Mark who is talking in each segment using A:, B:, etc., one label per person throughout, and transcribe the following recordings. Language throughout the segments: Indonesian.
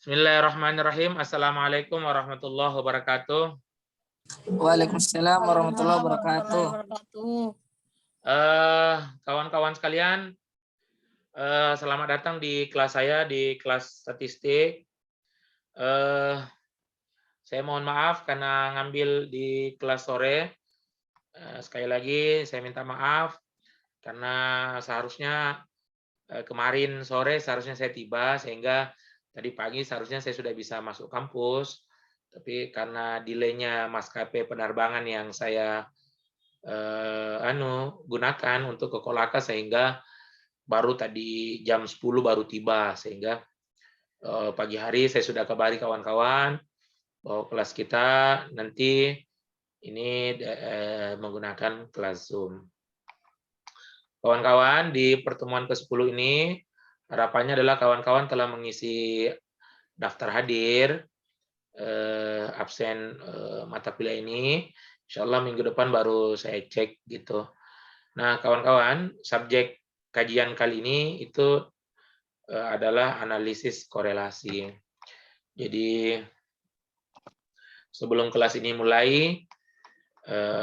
A: Bismillahirrahmanirrahim. Assalamualaikum warahmatullahi wabarakatuh.
B: Waalaikumsalam warahmatullahi wabarakatuh.
A: Kawan-kawan sekalian, selamat datang di kelas saya, di kelas statistik. Saya mohon maaf karena ngambil di kelas sore. Sekali lagi saya minta maaf karena seharusnya kemarin sore seharusnya saya tiba, sehingga tadi pagi seharusnya saya sudah bisa masuk kampus, tapi karena delay-nya maskapai penerbangan yang saya gunakan untuk ke Kolaka, sehingga baru tadi jam 10 baru tiba, sehingga pagi hari saya sudah kabari kawan-kawan bahwa kelas kita nanti ini menggunakan kelas Zoom. Kawan-kawan, di pertemuan ke-10 ini harapannya adalah kawan-kawan telah mengisi daftar hadir absen mata kuliah ini. Insya Allah minggu depan baru saya cek gitu. Nah, kawan-kawan, subjek kajian kali ini itu adalah analisis korelasi. Jadi sebelum kelas ini mulai,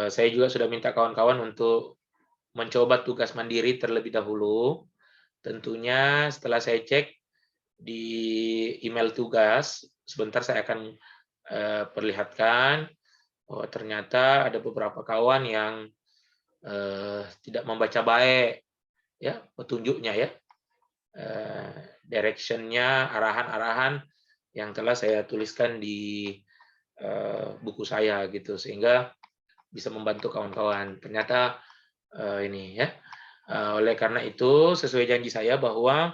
A: saya juga sudah minta kawan-kawan untuk mencoba tugas mandiri terlebih dahulu. Tentunya setelah saya cek di email tugas, sebentar saya akan perlihatkan bahwa ternyata ada beberapa kawan yang tidak membaca baik ya petunjuknya ya, direction-nya, arahan-arahan yang telah saya tuliskan di buku saya gitu, sehingga bisa membantu kawan-kawan. Ternyata ini ya. Oleh karena itu, sesuai janji saya bahwa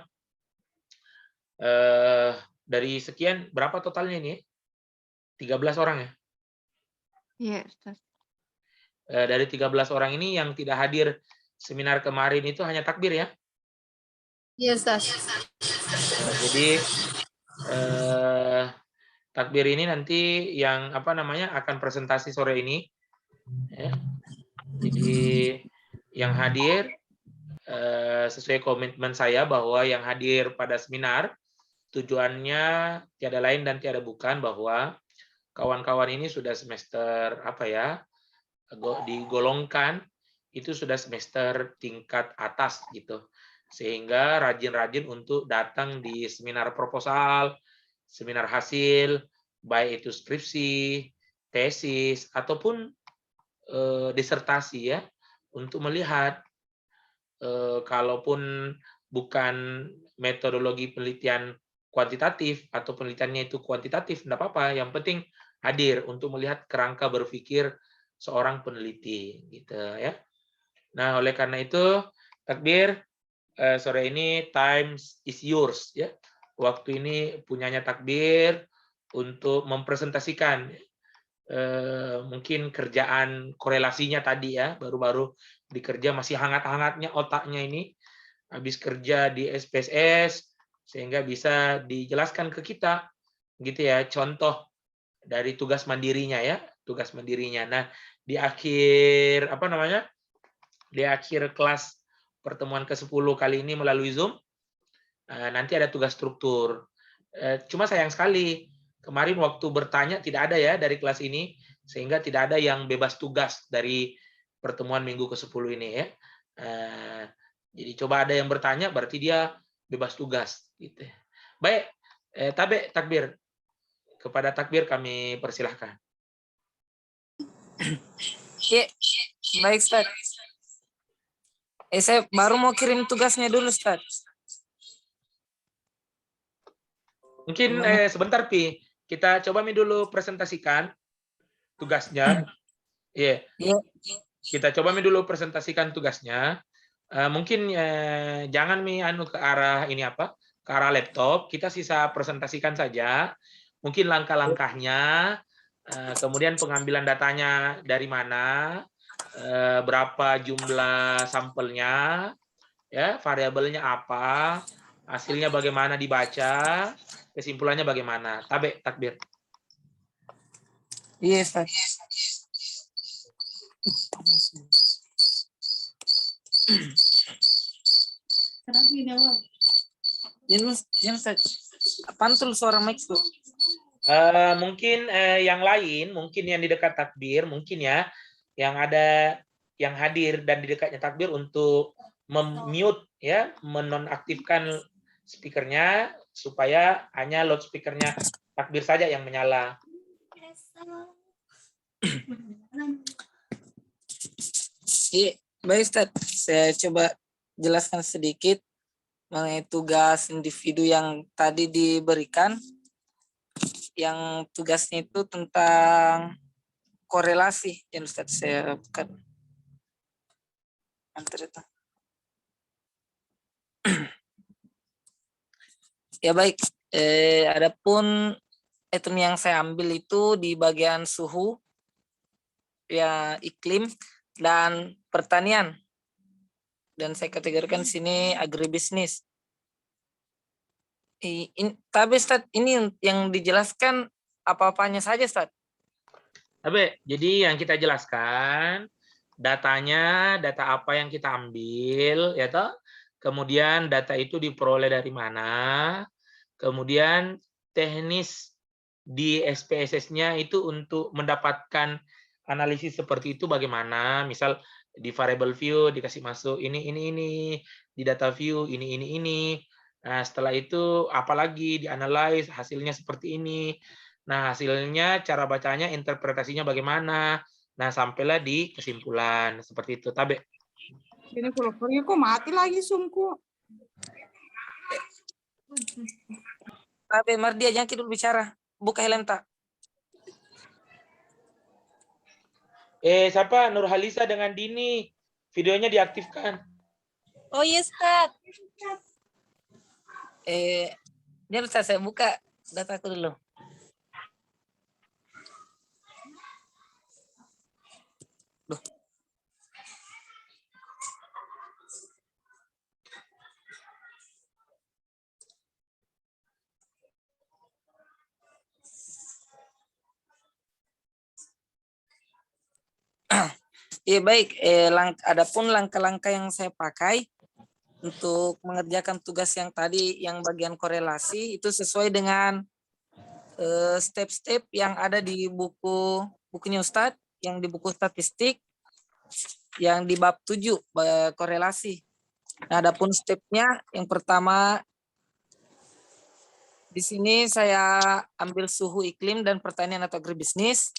A: dari sekian, berapa totalnya ini? 13 orang ya?
C: Iya, Ustaz.
A: Dari 13 orang ini yang tidak hadir seminar kemarin itu hanya takbir ya?
C: Iya, Ustaz.
A: Jadi takbir ini nanti yang akan presentasi sore ini. Ya. Jadi yang hadir sesuai komitmen saya bahwa yang hadir pada seminar tujuannya tiada lain dan tiada bukan bahwa kawan-kawan ini sudah semester digolongkan itu sudah semester tingkat atas gitu, sehingga rajin-rajin untuk datang di seminar proposal, seminar hasil, baik itu skripsi, tesis ataupun disertasi ya, untuk melihat kalaupun bukan metodologi penelitian kuantitatif atau penelitiannya itu kuantitatif, tidak apa-apa, yang penting hadir untuk melihat kerangka berpikir seorang peneliti gitu ya. Nah, oleh karena itu takbir, sore ini time is yours ya. Waktu ini punyanya takbir untuk mempresentasikan mungkin kerjaan korelasinya tadi ya, baru-baru dikerja, masih hangat-hangatnya otaknya ini, habis kerja di SPSS, sehingga bisa dijelaskan ke kita gitu ya, contoh dari tugas mandirinya ya, tugas mandirinya. Nah, di akhir di akhir kelas pertemuan ke-10 kali ini melalui Zoom, nanti ada tugas struktur. Cuma sayang sekali kemarin waktu bertanya tidak ada ya dari kelas ini, sehingga tidak ada yang bebas tugas dari pertemuan minggu ke-10 ini ya. Jadi coba ada yang bertanya, berarti dia bebas tugas. Gitu. Baik, takbir. Kepada takbir kami persilahkan.
B: Ya, baik, Ustaz. Saya baru mau kirim tugasnya dulu, Ustaz.
A: Mungkin sebentar, Pi. Kita coba dulu presentasikan tugasnya. Iya. Yeah. Kita coba dulu presentasikan tugasnya. Mungkin jangan ke arah ke arah laptop. Kita sisa presentasikan saja. Mungkin langkah-langkahnya, kemudian pengambilan datanya dari mana, berapa jumlah sampelnya, ya, variabelnya apa, hasilnya bagaimana dibaca, kesimpulannya bagaimana. Takbir.
B: Iya, Ustaz.
C: Kenapa ini, Awal?
B: Ustaz. Pantul suara mic tuh.
A: Mungkin yang lain, mungkin yang di dekat takbir, mungkin ya, yang ada yang hadir dan di dekatnya takbir untuk mute ya, menonaktifkan speakernya supaya hanya loudspeakernya takbir saja yang menyala.
B: Iya, baik Ustaz. Saya coba jelaskan sedikit mengenai tugas individu yang tadi diberikan. Yang tugasnya itu tentang korelasi. Yang Ustaz saya bukan. Antar itu. Ya baik. Adapun item yang saya ambil itu di bagian suhu, ya iklim dan pertanian. Dan saya kategorikan di sini agribisnis. Tapi Ustaz, ini yang dijelaskan apa-apanya saja Ustaz?
A: Tapi jadi yang kita jelaskan datanya, data apa yang kita ambil, ya toh. Kemudian data itu diperoleh dari mana? Kemudian teknis di SPSS-nya itu untuk mendapatkan analisis seperti itu bagaimana? Misal di variable view dikasih masuk ini, di data view ini. Nah, setelah itu apalagi dianalisis hasilnya seperti ini. Nah, hasilnya cara bacanya, interpretasinya bagaimana? Nah, sampailah di kesimpulan seperti itu. Tabe.
D: Ini kulokornya kok mati lagi sumku.
B: Tapi Mardia jangan dulu bicara. Buka Helenta.
A: Siapa? Nurhalisa dengan Dini. Videonya diaktifkan.
C: Oh iya, Ustaz.
B: Dia bisa saya buka dataku dulu. Duh. Iya baik, adapun langkah-langkah yang saya pakai untuk mengerjakan tugas yang tadi yang bagian korelasi itu sesuai dengan step-step yang ada di bukunya Ustadz, yang di buku statistik yang di bab 7 korelasi. Nah, adapun stepnya yang pertama di sini saya ambil suhu iklim dan pertanian atau agribisnis.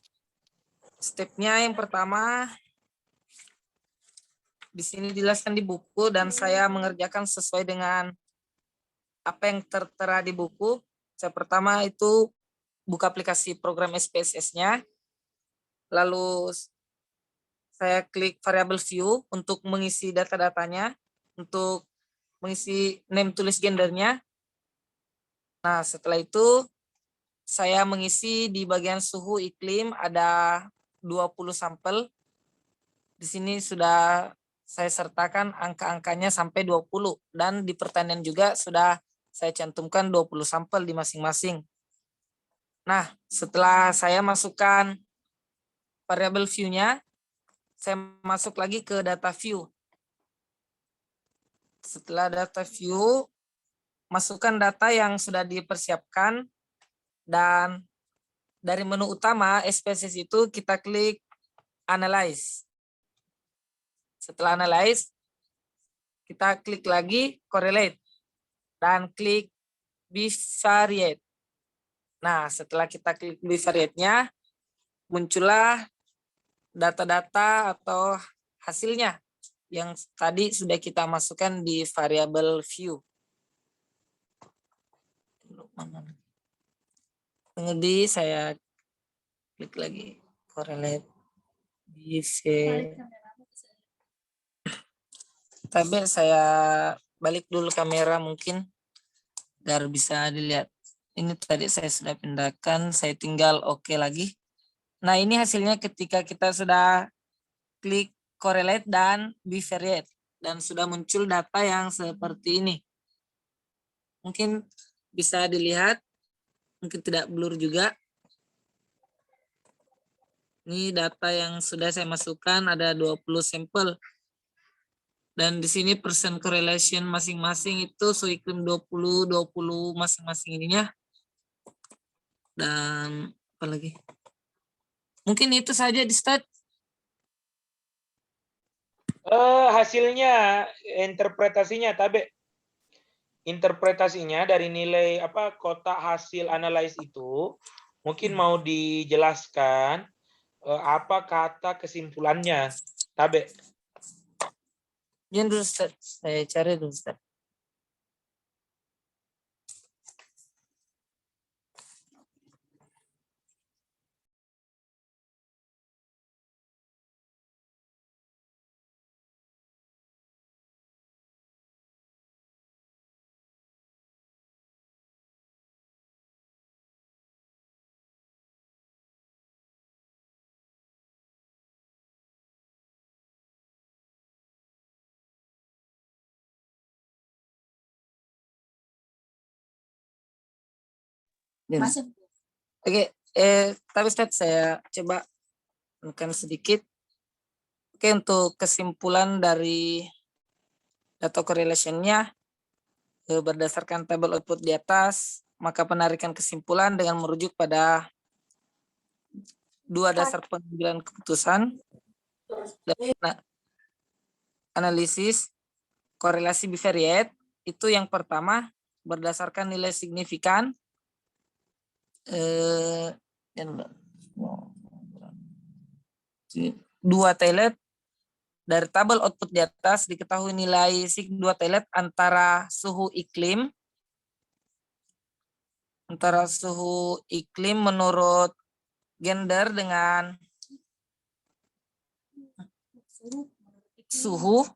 B: Stepnya yang pertama di sini dijelaskan di buku dan saya mengerjakan sesuai dengan apa yang tertera di buku. Saya pertama itu buka aplikasi program SPSS-nya. Lalu saya klik variable view untuk mengisi data-datanya, untuk mengisi name tulis gendernya. Nah, setelah itu saya mengisi di bagian suhu iklim ada 20 sampel. Di sini sudah saya sertakan angka-angkanya sampai 20 dan di pertanian juga sudah saya cantumkan 20 sampel di masing-masing. Nah, setelah saya masukkan variable view-nya, saya masuk lagi ke data view. Setelah data view, masukkan data yang sudah dipersiapkan dan dari menu utama SPSS itu kita klik analyze. Setelah analyze, kita klik lagi correlate dan klik bivariate. Nah, setelah kita klik bivariate-nya, muncullah data-data atau hasilnya yang tadi sudah kita masukkan di variable view. Kemudian saya klik lagi correlate tapi saya balik dulu kamera mungkin biar bisa dilihat. Ini tadi saya sudah pindahkan, saya tinggal oke lagi. Nah, ini hasilnya ketika kita sudah klik correlate dan bivariate dan sudah muncul data yang seperti ini. Mungkin bisa dilihat, mungkin tidak blur juga. Ini data yang sudah saya masukkan ada 20 sampel. Dan di sini persen correlation masing-masing itu suhu iklim 20 masing-masing ininya. Dan apa lagi? Mungkin itu saja di start.
A: Hasilnya, interpretasinya, Tabe. Interpretasinya dari nilai kotak hasil analis itu, mungkin mau dijelaskan apa kata kesimpulannya, Tabe.
B: Jangan dulu Ustaz. Saya cari dulu Ustaz. Masuk. Oke, tapi Ustaz saya coba menekan sedikit. Oke, untuk kesimpulan dari data correlation-nya berdasarkan tabel output di atas, maka penarikan kesimpulan dengan merujuk pada dua dasar pengambilan keputusan dan analisis korelasi bivariate. Itu yang pertama berdasarkan nilai signifikan dua telet. Dari tabel output di atas diketahui nilai sig 2 telet antara suhu iklim menurut gender dengan suhu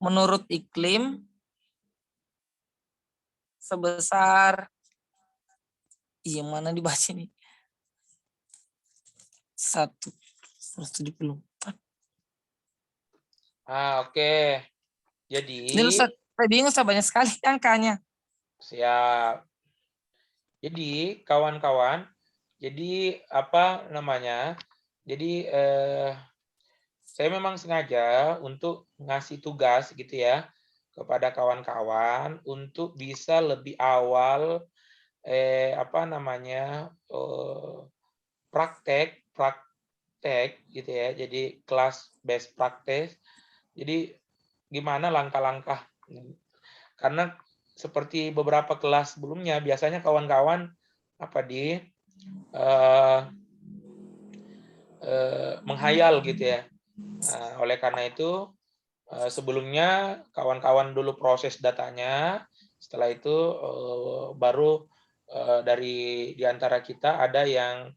B: menurut iklim sebesar yang mana dibaca nih 170.
A: Oke. Jadi
B: Ini Ustaz, saya bingung Ustaz, banyak sekali angkanya.
A: siap. Jadi kawan-kawan, jadi apa namanya? Jadi saya memang sengaja untuk ngasih tugas gitu ya kepada kawan-kawan untuk bisa lebih awal praktek gitu ya. Jadi kelas best practice. Jadi gimana langkah-langkah, karena seperti beberapa kelas sebelumnya biasanya kawan-kawan menghayal gitu ya. Oleh karena itu sebelumnya kawan-kawan dulu proses datanya, setelah itu baru dari diantara kita ada yang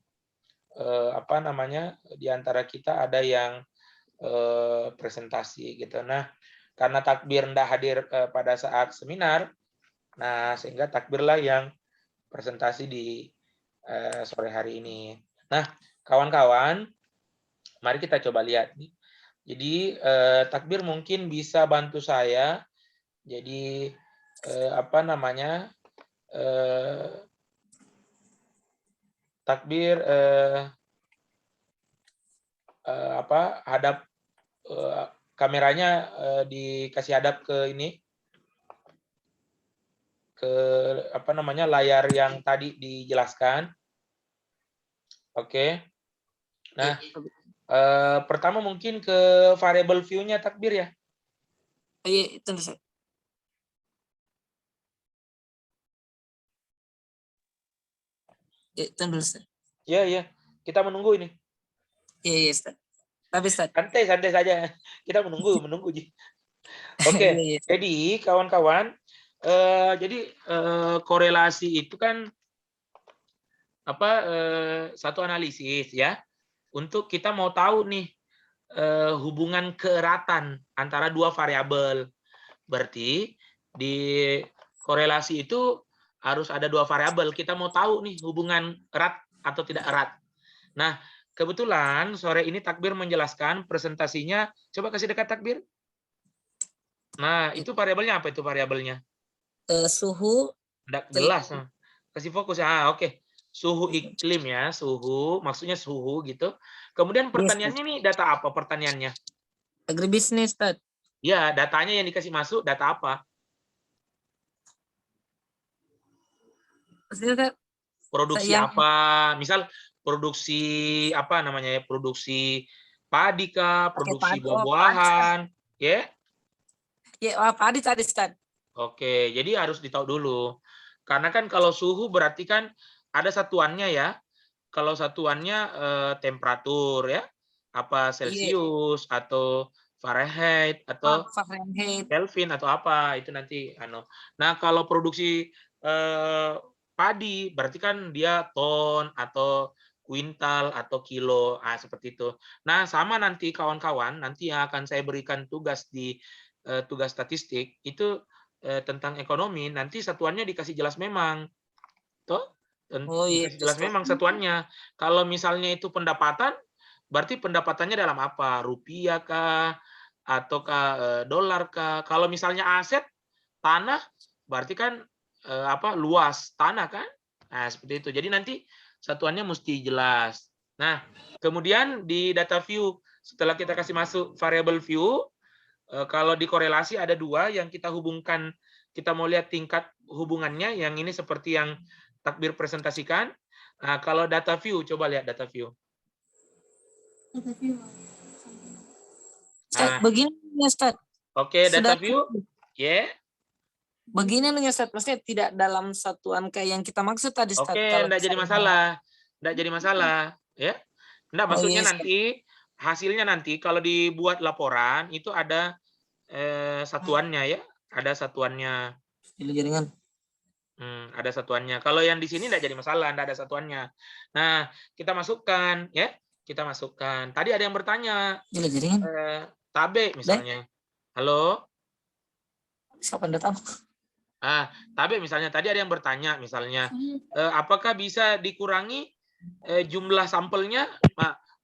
A: presentasi gitu. Nah, karena Takbir tidak hadir pada saat seminar, nah sehingga Takbirlah yang presentasi di sore hari ini. Nah, kawan-kawan, mari kita coba lihat nih. Jadi Takbir mungkin bisa bantu saya. Jadi Takbir hadap kameranya dikasih hadap ke ini, ke layar yang tadi dijelaskan. Oke. Nah, pertama mungkin ke variable view-nya Takbir ya.
B: Iya, itu Ustaz. Tunggu Ustaz.
A: Iya. Kita menunggu ini.
B: Iya Ustaz. Tapi Ustaz.
A: Santai saja. Kita menunggu. Oke.
B: Iya.
A: Jadi kawan-kawan, korelasi itu kan satu analisis ya. Untuk kita mau tahu nih hubungan keeratan antara dua variabel. Berarti di korelasi itu harus ada dua variabel. Kita mau tahu nih hubungan erat atau tidak erat. Nah, kebetulan sore ini Takbir menjelaskan presentasinya. Coba kasih dekat Takbir. Nah, itu variabelnya apa itu variabelnya?
B: Suhu.
A: Tidak jelas. Kasih fokus. Oke. Suhu iklim ya, suhu, maksudnya suhu gitu. Kemudian pertanyaannya nih data apa pertanyaannya?
B: Agribisnis, Tad.
A: Ya, datanya yang dikasih masuk data apa?
B: Maksudnya, Ustaz,
A: Produksi
B: yang
A: apa? Misal produksi apa namanya ya? Produksi padi kah,
B: pakai
A: produksi
B: padi, oh padi,
A: buah-buahan, ya?
B: ya padi tadi Ustaz.
A: Oke, jadi harus ditahu dulu. Karena kan kalau suhu berarti kan ada satuannya ya. Kalau satuannya temperatur ya, apa
B: Iya,
A: Celcius atau Fahrenheit atau
B: Fahrenheit.
A: Kelvin atau apa itu nanti anu. Nah, kalau produksi padi berarti kan dia ton atau kuintal atau kilo, seperti itu. Nah, sama nanti kawan-kawan, nanti yang akan saya berikan tugas di tugas statistik itu tentang ekonomi, nanti satuannya dikasih jelas memang. Toh?
B: Oh iya,
A: Dikasih jelas memang satuannya. Kalau misalnya itu pendapatan, berarti pendapatannya dalam apa? Rupiah kah? Ataukah dolar kah? Kalau misalnya aset, tanah, berarti kan apa? Luas tanah kan? Nah, seperti itu. Jadi nanti satuannya mesti jelas. Nah, kemudian di data view, setelah kita kasih masuk variable view, kalau di korelasi ada dua yang kita hubungkan, kita mau lihat tingkat hubungannya, yang ini seperti yang Takbir presentasikan. Nah, kalau data view, coba lihat data view.
B: Ustaz,
A: Nah,
B: begini nih Ustaz.
A: oke, data
B: Sudah
A: view. Ya.
B: begini nih Ustaz, maksudnya tidak dalam satuan kayak yang kita maksud tadi Ustaz.
A: Oke,
B: Kalau
A: enggak jadi
B: misalnya,
A: masalah. Enggak jadi masalah, ya. Enggak,
B: oh
A: maksudnya
B: iya, Ustaz.
A: nanti hasilnya nanti kalau dibuat laporan itu ada satuannya ya, ada satuannya.
B: Pilih jaringan.
A: Ada satuannya. Kalau yang di sini enggak jadi masalah, enggak ada satuannya. Nah, kita masukkan ya. Kita masukkan. Tadi ada yang bertanya,
B: Pilih jaringan.
A: Tabe misalnya. Halo?
B: Siapa yang datang?
A: Tabe misalnya tadi ada yang bertanya misalnya, apakah bisa dikurangi jumlah sampelnya?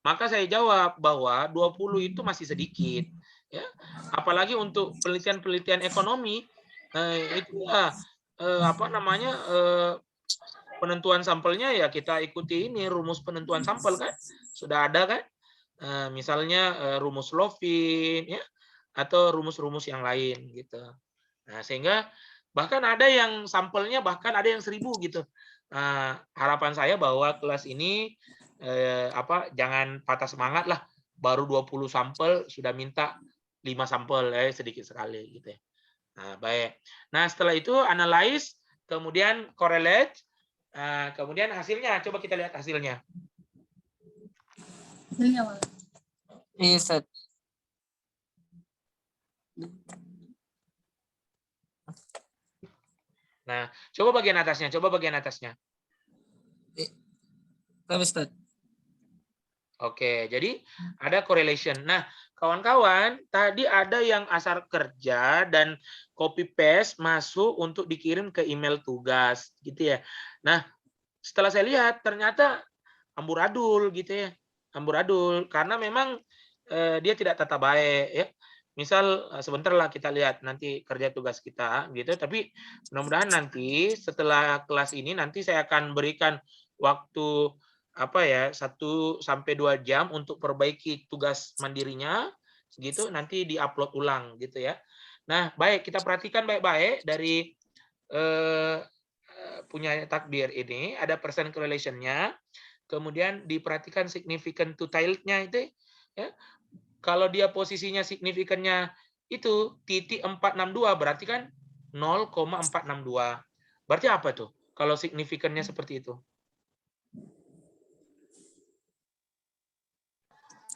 A: Maka saya jawab bahwa 20 itu masih sedikit. Ya. Apalagi untuk penelitian-penelitian ekonomi, itu apa namanya penentuan sampelnya ya kita ikuti ini rumus penentuan sampel kan sudah ada kan, misalnya rumus Lovin ya atau rumus-rumus yang lain gitu. Nah, sehingga bahkan ada yang sampelnya bahkan ada yang 1000 gitu. Harapan saya bahwa kelas ini jangan patah semangat lah, baru 20 sampel sudah minta 5 sampel sedikit sekali gitu ya. Nah, baik. Nah, setelah itu analyze, kemudian correlate, kemudian hasilnya coba kita lihat hasilnya.
B: Iya Ustaz.
A: Nah, coba bagian atasnya, coba bagian atasnya.
B: Kami Ustaz.
A: Oke, jadi ada correlation. Nah, kawan-kawan, tadi ada yang asal kerja dan copy paste masuk untuk dikirim ke email tugas, gitu ya. Nah, setelah saya lihat ternyata amburadul gitu ya. Amburadul karena memang dia tidak tata baik ya. Misal sebentar lah kita lihat nanti kerja tugas kita gitu, tapi mudah-mudahan nanti setelah kelas ini nanti saya akan berikan waktu 1 sampai 2 jam untuk perbaiki tugas mandirinya segitu nanti diupload ulang gitu ya. Nah, baik kita perhatikan baik-baik dari punya Takbir ini ada percent correlation-nya. Kemudian diperhatikan significant to tilde-nya itu ya. Kalau dia posisinya signifikannya itu titik 462 berarti kan 0,462. Berarti apa tuh? Kalau signifikannya seperti itu.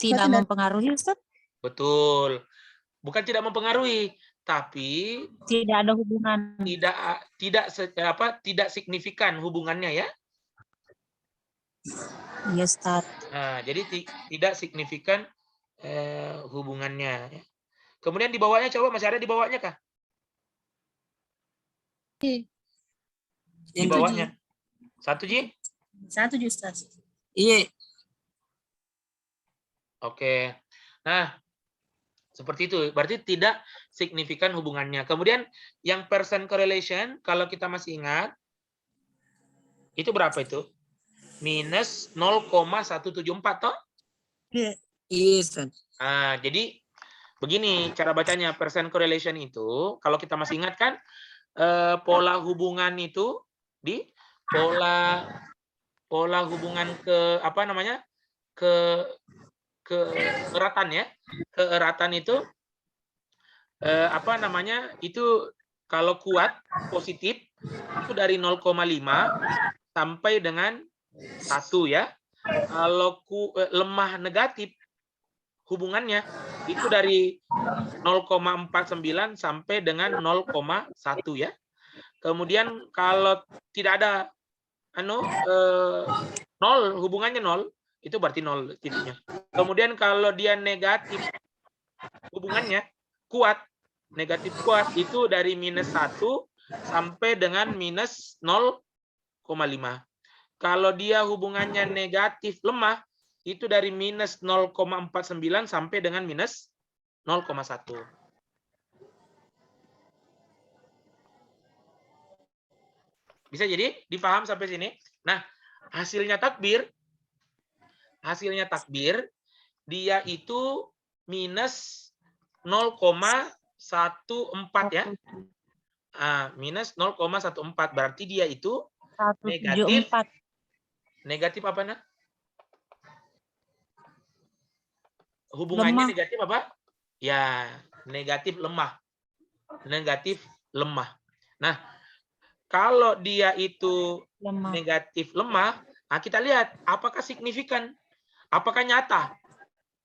C: Tidak mempengaruhi, Ustaz?
A: Betul. Bukan tidak mempengaruhi, tapi
C: Tidak ada hubungan.
A: tidak signifikan hubungannya ya.
C: Iya, Ustaz.
A: Nah, jadi tidak signifikan hubungannya. Kemudian di bawahnya coba masih ada di bawahnya kah? Di bawahnya. 1 Ji?
C: 1 Ustaz.
B: Iya.
A: Oke. Nah, seperti itu. Berarti tidak signifikan hubungannya. Kemudian yang percent correlation, kalau kita masih ingat, itu berapa itu? Minus 0,174 toh?
B: Iya Ustaz.
A: Jadi Begini cara bacanya, percent correlation itu, kalau kita masih ingat kan, pola hubungan itu di pola hubungan ke apa namanya, ke keeratan ya, keeratan itu apa namanya, itu kalau kuat positif itu dari 0,5 sampai dengan 1 ya. Kalau lemah negatif hubungannya itu dari 0,49 sampai dengan 0,1 ya. Kemudian kalau tidak ada nol, hubungannya 0, itu berarti 0 titiknya. Kemudian kalau dia negatif hubungannya kuat, negatif kuat itu dari -1 sampai dengan -0,5. Kalau dia hubungannya negatif lemah itu dari -0,49 sampai dengan -0,1. Bisa jadi dipaham sampai sini? Nah, hasilnya takbir dia itu -0,14 ya. Minus 0,14 berarti dia itu negatif.
C: 174.
A: Negatif apa nah? Hubungannya
C: Lemah.
A: negatif apa? Ya, negatif lemah. Negatif lemah. Nah, kalau dia itu
C: Lemah.
A: negatif lemah, nah kita lihat apakah signifikan? Apakah nyata?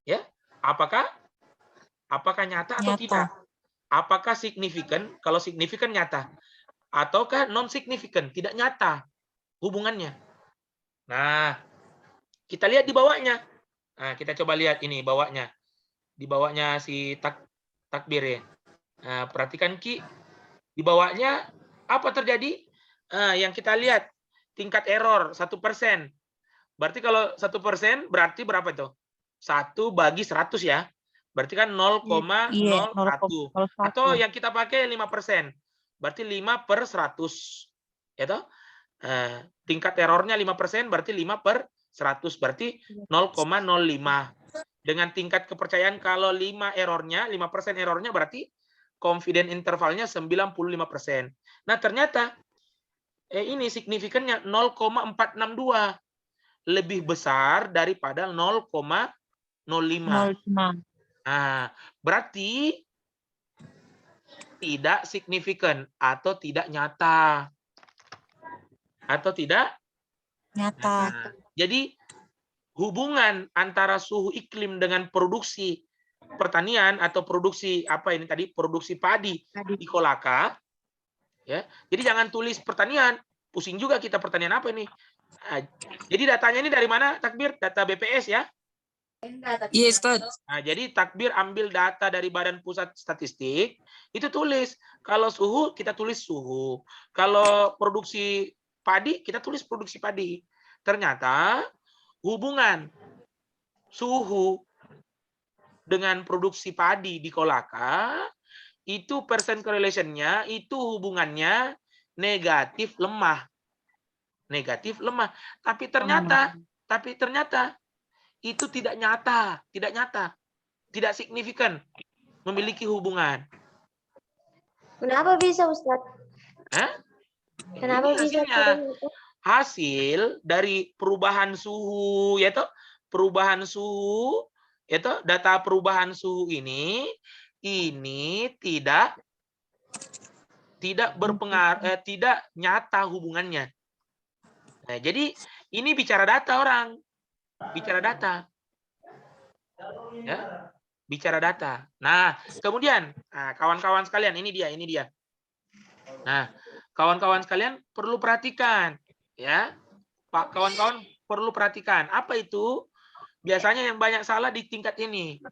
A: Ya, apakah nyata atau tidak? Apakah signifikan? Kalau signifikan nyata. Ataukah non signifikan, tidak nyata hubungannya. Nah, kita lihat di bawahnya. Nah, kita coba lihat ini bawahnya. Di bawahnya si takbir ya. Nah, perhatikan Ki. Di bawahnya apa terjadi? Yang kita lihat tingkat error 1%. Berarti kalau 1% berarti berapa itu? 1 bagi 100 ya. Berarti kan 0,01.
C: Iya, 0,01.
A: Atau yang kita pakai 5%. Berarti 5 per 100. Ya toh? Tingkat errornya 5%, berarti 5 per 100. Berarti 0,05. Dengan tingkat kepercayaan kalau 5% errornya berarti confidence intervalnya 95%. Nah, ternyata ini signifikannya 0,462. Lebih besar daripada 0,05.
C: 0,5.
A: Nah, berarti tidak signifikan atau tidak nyata. Atau tidak
C: Nyata.
A: Jadi hubungan antara suhu iklim dengan produksi pertanian atau produksi produksi padi di Kolaka ya. Jadi jangan tulis pertanian, pusing juga kita pertanian apa ini. Jadi datanya ini dari mana Takbir? Data BPS ya.
B: Iya, Ustaz.
A: Nah, jadi Takbir ambil data dari Badan Pusat Statistik, itu tulis kalau suhu kita tulis suhu. Kalau produksi padi kita tulis produksi padi. Ternyata hubungan suhu dengan produksi padi di Kolaka itu percent correlation-nya itu hubungannya negatif lemah. Negatif lemah. Tapi ternyata itu tidak nyata, tidak signifikan memiliki hubungan.
E: Kenapa bisa, Ustadz? Kenapa
A: Ini
E: bisa?
A: hasil dari perubahan suhu, yaitu data perubahan suhu ini tidak berpengaruh, tidak nyata hubungannya. Nah, jadi ini bicara data orang, bicara data, ya, bicara data. Nah, kemudian, kawan-kawan sekalian, ini dia. Nah, kawan-kawan sekalian perlu perhatikan, ya, Pak, kawan-kawan perlu perhatikan apa itu biasanya yang banyak salah di tingkat ini.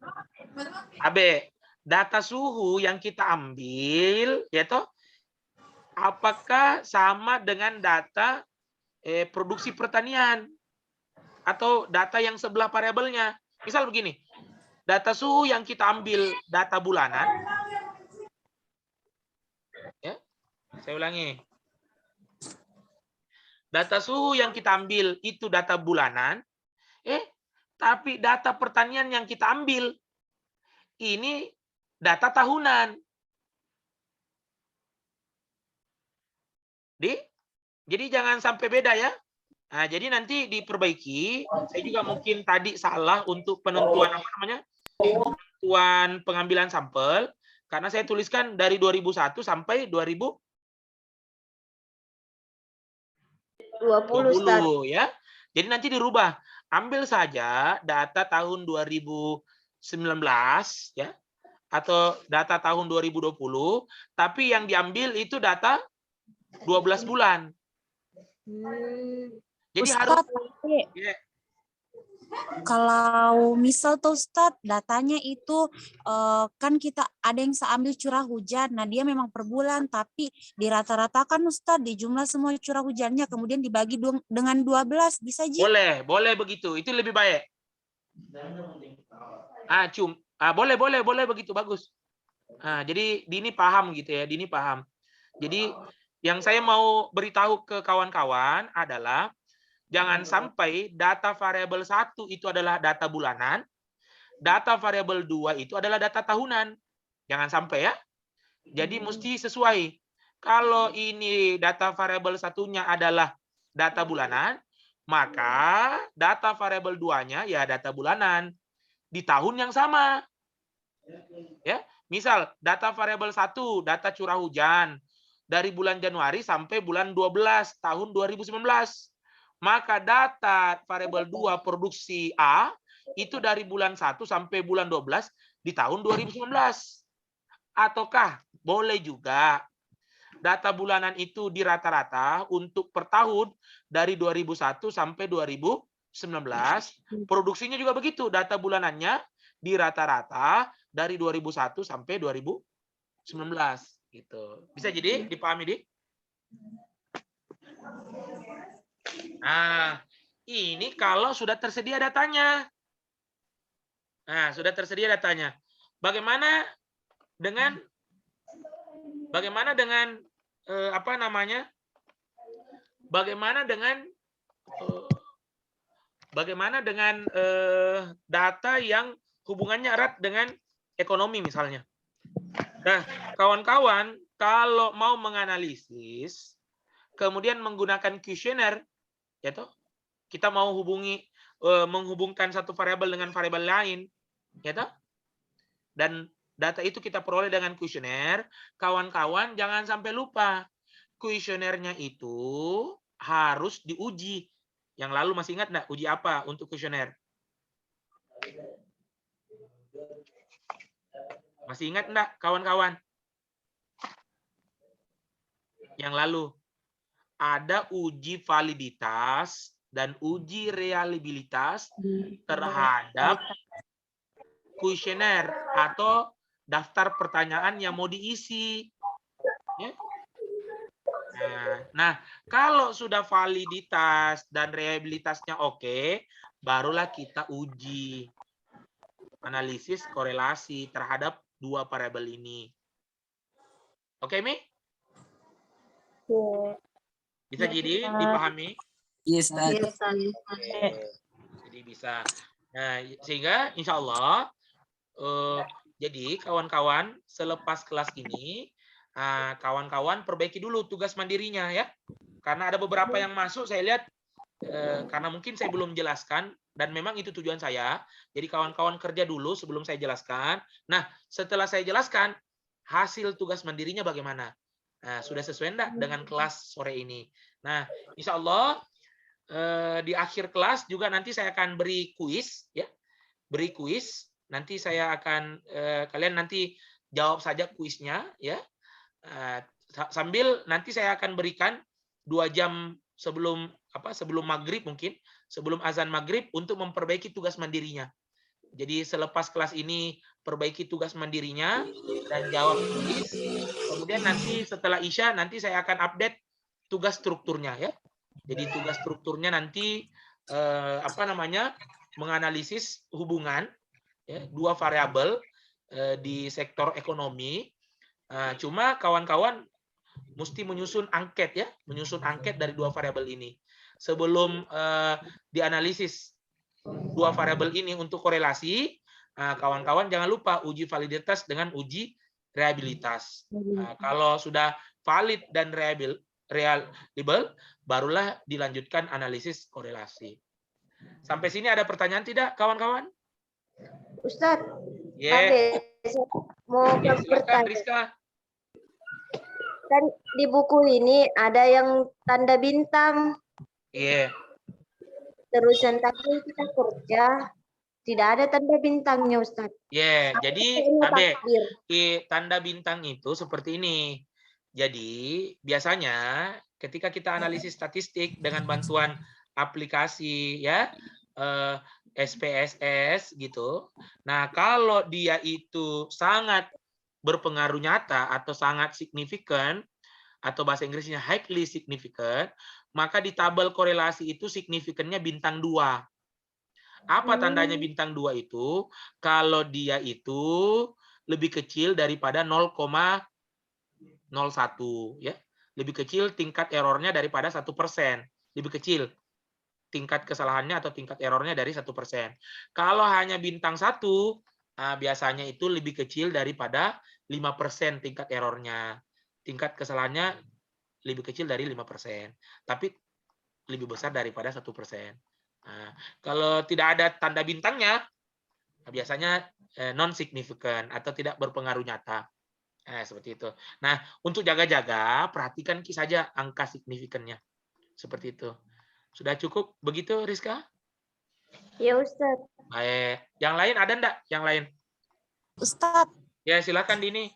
A: Data suhu yang kita ambil, yaitu apakah sama dengan data produksi pertanian atau data yang sebelah variabelnya. Misal begini, data suhu yang kita ambil data bulanan, ya, saya ulangi. Data suhu yang kita ambil itu data bulanan, tapi data pertanian yang kita ambil ini data tahunan. Jadi jangan sampai beda ya. Nah, jadi nanti diperbaiki. Saya juga mungkin tadi salah untuk penentuan apa namanya? Penentuan pengambilan sampel karena saya tuliskan dari 2001 sampai 2020 ya. Jadi nanti dirubah. Ambil saja data tahun 2019 ya atau data tahun 2020, tapi yang diambil itu data 12 bulan. Jadi harus ya.
C: Kalau misal tuh Ustadz datanya itu kan kita ada yang seambil curah hujan, nah dia memang per bulan tapi dirata-ratakan Ustadz di jumlah semua curah hujannya kemudian dibagi dengan 12 bisa Ji?
A: Boleh begitu, itu lebih baik. Boleh begitu bagus. Jadi Dini paham gitu ya, Dini paham. Jadi yang saya mau beritahu ke kawan-kawan adalah jangan sampai data variabel 1 itu adalah data bulanan, data variabel 2 itu adalah data tahunan. Jangan sampai ya. Jadi mesti sesuai. Kalau ini data variabel satunya adalah data bulanan, maka data variabel 2-nya ya data bulanan di tahun yang sama. Ya, misal data variabel 1, data curah hujan dari bulan Januari sampai bulan 12 tahun 2019. Maka data variabel 2 produksi A itu dari bulan 1 sampai bulan 12 di tahun 2019. Ataukah boleh juga data bulanan itu di rata-rata untuk per tahun dari 2001 sampai 2019. Produksinya juga begitu, data bulanannya di rata-rata dari 2001 sampai 2019 gitu. Bisa jadi dipahami, Di? Nah, ini kalau sudah tersedia datanya. Nah, sudah tersedia datanya. Bagaimana dengan apa namanya? Bagaimana dengan data yang hubungannya erat dengan ekonomi misalnya. Nah, kawan-kawan kalau mau menganalisis kemudian menggunakan kuesioner, ya toh, kita mau menghubungkan satu variabel dengan variabel lain, ya toh, dan data itu kita peroleh dengan kuesioner. Kawan-kawan jangan sampai lupa kuesionernya itu harus diuji. Yang lalu masih ingat enggak uji apa untuk kuesioner? Masih ingat enggak kawan-kawan? Yang lalu ada uji validitas dan uji reliabilitas terhadap kuesioner atau daftar pertanyaan yang mau diisi. Ya. Nah, kalau sudah validitas dan reliabilitasnya oke, barulah kita uji analisis korelasi terhadap dua variabel ini. Oke, Mi? Bisa jadi dipahami?
B: Yes,
A: Jadi bisa. Nah, sehingga insya Allah, jadi kawan-kawan selepas kelas ini, kawan-kawan perbaiki dulu tugas mandirinya ya. Karena ada beberapa yang masuk, saya lihat, karena mungkin saya belum jelaskan, dan memang itu tujuan saya. Jadi kawan-kawan kerja dulu sebelum saya jelaskan. Nah, setelah saya jelaskan, hasil tugas mandirinya bagaimana? Nah, sudah sesuai enggak dengan kelas sore ini? Nah, insya Allah di akhir kelas juga nanti saya akan beri kuis, ya, beri kuis. Nanti saya akan kalian nanti jawab saja kuisnya, ya. Sambil nanti saya akan berikan 2 jam sebelum maghrib mungkin, sebelum azan maghrib untuk memperbaiki tugas mandirinya. Jadi selepas kelas ini perbaiki tugas mandirinya dan jawab kuis. Kemudian nanti setelah Isya nanti saya akan update tugas strukturnya ya. Jadi tugas strukturnya nanti menganalisis hubungan ya, 2 variabel di sektor ekonomi. Cuma kawan-kawan mesti menyusun angket ya, menyusun angket dari 2 variabel ini. Sebelum dianalisis 2 variabel ini untuk korelasi, Nah, kawan-kawan jangan lupa uji validitas dengan uji reliabilitas. Nah, kalau sudah valid dan reliable, barulah dilanjutkan analisis korelasi. Sampai sini ada pertanyaan tidak, kawan-kawan?
E: Ustadz,
A: Ya,
E: mau
A: ya, silakan
E: bertanya.
A: Rizka.
E: Kan di buku ini ada yang tanda bintang.
A: Iya.
E: Terus yang tadi kita kerja, tidak ada tanda bintangnya, Ustadz.
A: Ya, jadi
E: Ini
A: Tabe,
E: takdir.
A: tanda bintang itu seperti ini. Jadi biasanya ketika kita analisis statistik dengan bantuan aplikasi ya SPSS gitu. Nah, kalau dia itu sangat berpengaruh nyata atau sangat signifikan atau bahasa Inggrisnya highly significant, maka di tabel korelasi itu signifikannya bintang 2. Apa tandanya bintang 2 itu? Kalau dia itu lebih kecil daripada 0,01 ya. Lebih kecil tingkat errornya daripada 1%. Lebih kecil tingkat kesalahannya atau tingkat errornya dari 1%. Kalau hanya bintang 1, biasanya itu lebih kecil daripada 5% tingkat errornya. Tingkat kesalahannya lebih kecil dari 5%. Tapi lebih besar daripada 1%. Nah, kalau tidak ada tanda bintangnya, biasanya non-significant atau tidak berpengaruh nyata. Seperti itu. Nah, untuk jaga-jaga, perhatikan saja angka signifikannya. Seperti itu. Sudah cukup begitu, Rizka?
E: Ya, Ustadz.
A: Baik. Yang lain ada enggak? Yang lain?
C: Ustadz,
A: Ya, silakan Dini.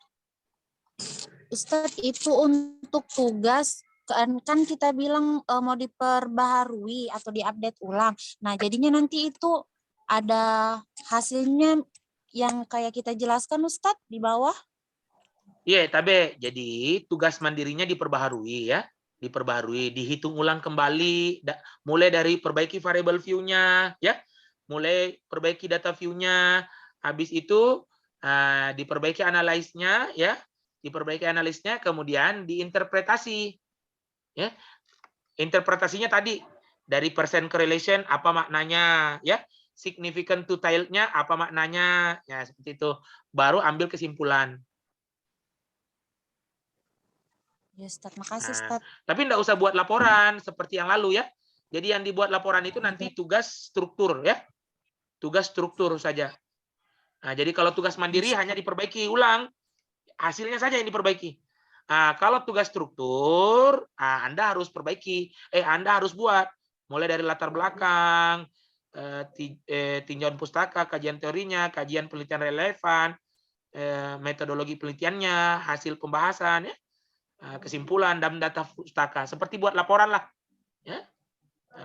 C: Ustadz itu untuk tugas kan kita bilang mau diperbaharui atau diupdate ulang. Nah, jadinya nanti itu ada hasilnya yang kayak kita jelaskan Ustadz di bawah.
A: Iya, Tabe. Jadi tugas mandirinya diperbaharui ya. Diperbaharui, dihitung ulang kembali, mulai dari perbaiki variable view-nya ya. Mulai perbaiki data view-nya, habis itu diperbaiki analisnya ya. Diperbaiki analisnya, kemudian diinterpretasi. Ya. Interpretasinya tadi dari percent correlation apa maknanya ya, significant to tail-nya apa maknanya, ya seperti itu. Baru ambil kesimpulan.
C: Ya Ustadz, makasih Ustadz.
A: Tapi enggak usah buat laporan seperti yang lalu ya. Jadi yang dibuat laporan itu nanti tugas struktur ya. Tugas struktur saja. Nah, jadi kalau tugas mandiri hanya diperbaiki ulang, hasilnya saja yang diperbaiki. Kalau tugas struktur, Anda harus perbaiki. Anda harus buat. Mulai dari latar belakang, tinjauan pustaka, kajian teorinya, kajian penelitian relevan, metodologi penelitiannya, hasil pembahasan, ya, kesimpulan, dan data pustaka. Seperti buat laporan lah. Ya,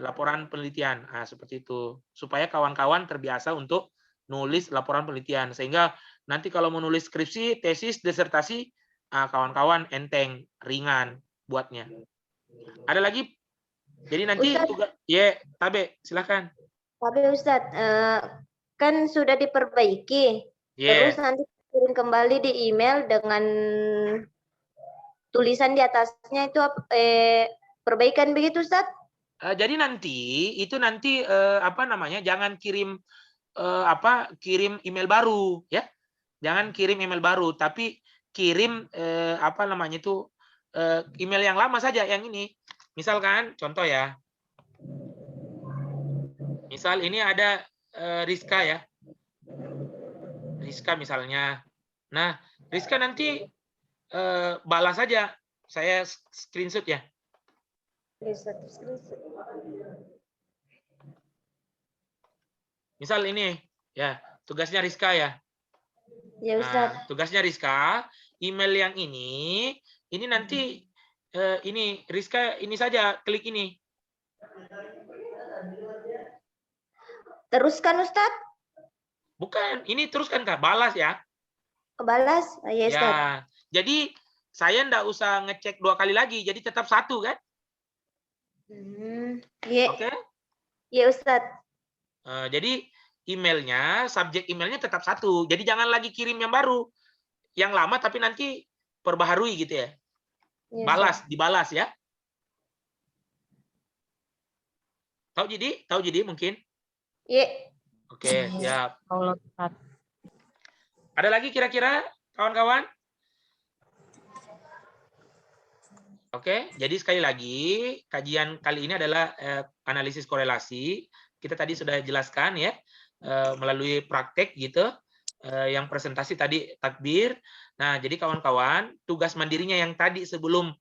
A: laporan penelitian. Seperti itu. Supaya kawan-kawan terbiasa untuk nulis laporan penelitian. Sehingga nanti kalau menulis skripsi, tesis, disertasi, kawan-kawan enteng, ringan buatnya. Ada lagi? Jadi nanti juga Tabe, silakan.
E: Tapi Ustadz, kan sudah diperbaiki. Terus nanti kirim kembali di email dengan tulisan di atasnya itu perbaikan begitu Ustadz?
A: Jadi nanti apa namanya? Jangan kirim kirim email baru ya. Jangan kirim email baru, tapi kirim apa namanya itu email yang lama saja, yang ini. Misalkan contoh ya. Misal ini ada Rizka ya. Rizka misalnya. Nah, Rizka nanti balas saja. Saya screenshot ya. Misal ini ya, tugasnya Rizka ya.
E: Ya Ustadz.
A: Nah, tugasnya Rizka, email yang ini nanti ini Rizka ini saja klik ini.
E: Teruskan Ustadz?
A: Bukan, ini teruskan Kak, balas ya.
E: Balas? Ya Ustadz.
A: Ya, jadi saya enggak usah ngecek 2 kali lagi, jadi tetap 1 kan?
E: Iya.
A: Oke?
E: Iya Ustadz.
A: Jadi emailnya, subjek emailnya tetap 1. Jadi jangan lagi kirim yang baru. Yang lama tapi nanti perbaharui gitu ya. Balas, dibalas ya. Tahu jadi mungkin?
E: Iya.
A: Oke, siap. Ada lagi kira-kira kawan-kawan? Oke, jadi sekali lagi kajian kali ini adalah analisis korelasi. Kita tadi sudah jelaskan ya melalui praktek gitu. Yang presentasi tadi takbir. Nah, jadi kawan-kawan tugas mandirinya yang tadi sebelum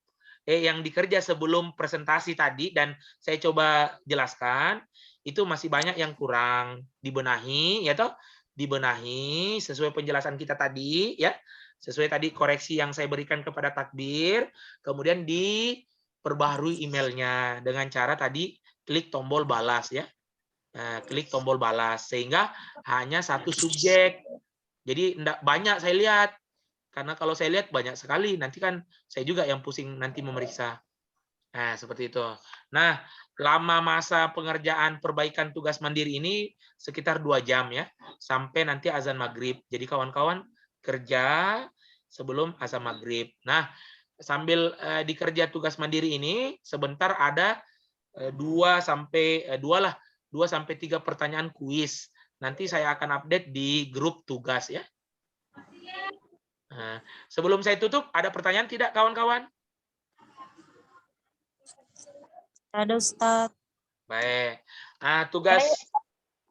A: yang dikerja sebelum presentasi tadi dan saya coba jelaskan itu masih banyak yang kurang dibenahi ya toh, dibenahi sesuai penjelasan kita tadi ya. Sesuai tadi koreksi yang saya berikan kepada takbir, kemudian diperbaharui emailnya dengan cara tadi klik tombol balas ya. Nah, klik tombol balas sehingga hanya satu subjek. Jadi enggak banyak saya lihat. Karena kalau saya lihat banyak sekali, nanti kan saya juga yang pusing nanti memeriksa. Nah, seperti itu. Nah, lama masa pengerjaan perbaikan tugas mandiri ini sekitar 2 jam ya, sampai nanti azan maghrib. Jadi kawan-kawan kerja sebelum azan maghrib. Nah, sambil dikerja tugas mandiri ini, sebentar ada 2 sampai 3 pertanyaan kuis. Nanti saya akan update di grup tugas ya. Nah, sebelum saya tutup, ada pertanyaan tidak kawan-kawan?
C: Ada Ustadz.
A: Baik. Nah, tugas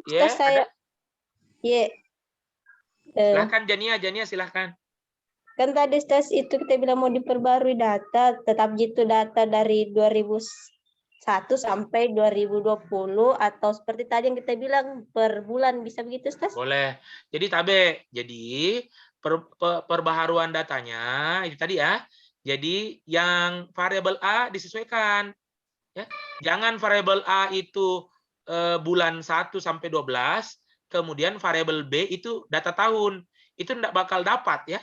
E: Ustaz,
A: ya
E: saya
A: ada. Silahkan Jania silahkan.
E: Kan tadi Ustaz itu kita bilang mau diperbarui data, tetap gitu data dari 2001 sampai 2020 atau seperti tadi yang kita bilang per bulan, bisa begitu Ustaz?
A: Boleh. Jadi Tabe, jadi perbaharuan datanya itu tadi ya. Jadi yang variabel A disesuaikan. Ya. Jangan variabel A itu bulan 1 sampai 12, kemudian variabel B itu data tahun. Itu enggak bakal dapat ya.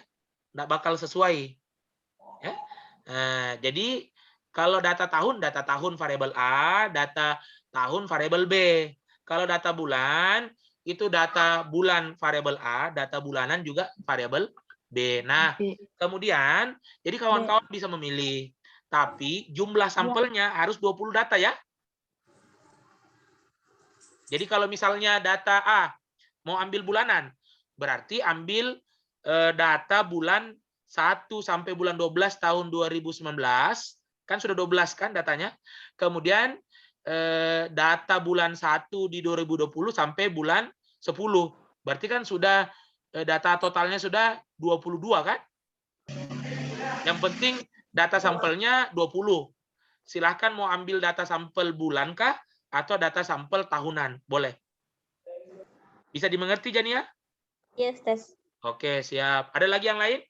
A: Enggak bakal sesuai. Ya. Nah, jadi kalau data tahun variabel A, data tahun variabel B. Kalau data bulan itu data bulan variabel A, data bulanan juga variabel B. Nah, kemudian jadi kawan-kawan bisa memilih. Tapi jumlah sampelnya harus 20 data ya. Jadi kalau misalnya data A mau ambil bulanan, berarti ambil data bulan 1 sampai bulan 12 tahun 2019, kan sudah 12 kan datanya. Kemudian data bulan 1 di 2020 sampai bulan 10. Berarti kan sudah data totalnya sudah 22 kan? Yang penting data sampelnya 20. Silahkan mau ambil data sampel bulan kah atau data sampel tahunan, boleh. Bisa dimengerti Jania?
E: Iya, Ustaz.
A: Oke, siap. Ada lagi yang lain?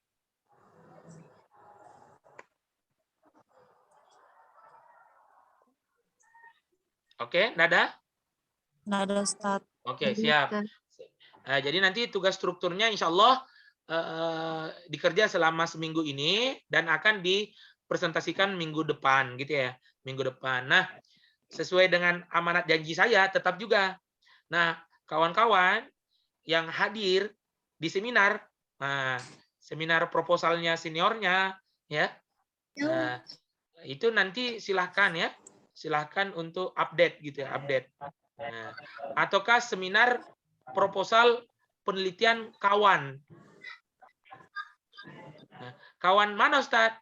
A: Oke, nada?
C: Nada Ustadz.
A: Oke, siap. Jadi nanti tugas strukturnya insya Allah dikerja selama seminggu ini dan akan dipresentasikan minggu depan gitu ya, minggu depan. Nah, sesuai dengan amanat janji saya tetap juga. Nah, kawan-kawan yang hadir di seminar, seminar proposalnya seniornya ya, itu nanti silahkan ya, silahkan untuk update gitu ya, update. Nah, ataukah seminar proposal penelitian kawan. Nah, kawan mana Ustadz?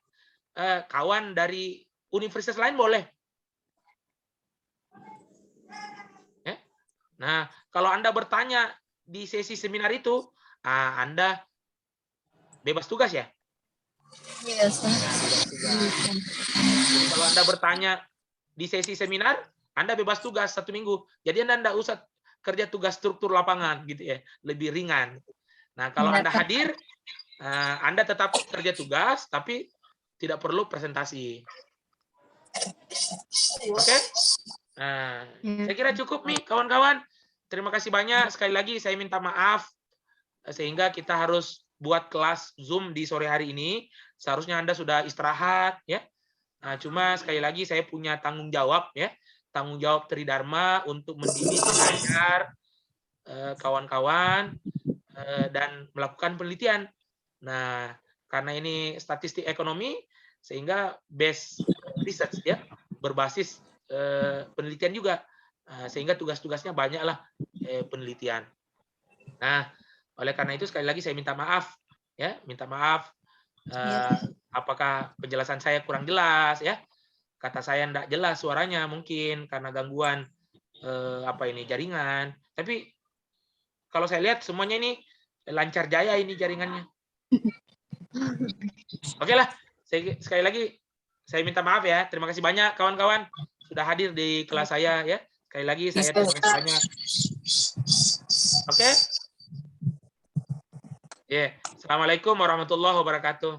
A: Kawan dari universitas lain boleh. Nah, kalau Anda bertanya di sesi seminar itu, Anda bebas tugas ya?
C: Iya, Ustaz.
A: Jadi kalau Anda bertanya di sesi seminar, Anda bebas tugas 1 minggu. Jadi Anda tidak usah kerja tugas struktur lapangan gitu ya, lebih ringan. Nah, kalau Anda hadir, Anda tetap kerja tugas, tapi tidak perlu presentasi. Oke? Nah, saya kira cukup nih kawan-kawan. Terima kasih banyak. Sekali lagi saya minta maaf sehingga kita harus buat kelas Zoom di sore hari ini. Seharusnya Anda sudah istirahat ya. Nah, cuma sekali lagi saya punya tanggung jawab ya. Tanggung jawab Tridharma untuk mendidik, mengajar kawan-kawan dan melakukan penelitian. Nah, karena ini statistik ekonomi sehingga base research ya, berbasis penelitian juga. Sehingga tugas-tugasnya banyaklah penelitian. Nah, Oleh karena itu sekali lagi saya minta maaf ya, minta maaf apakah penjelasan saya kurang jelas ya. Kata saya enggak jelas suaranya mungkin karena gangguan jaringan. Tapi kalau saya lihat semuanya ini lancar jaya ini jaringannya. Oke lah, sekali lagi saya minta maaf ya. Terima kasih banyak kawan-kawan sudah hadir di kelas saya ya. Sekali lagi saya terima kasih banyak. Oke. Ya, Assalamualaikum warahmatullahi wabarakatuh.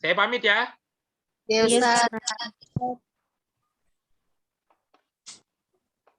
A: Saya pamit ya.
C: Ya, Ustaz.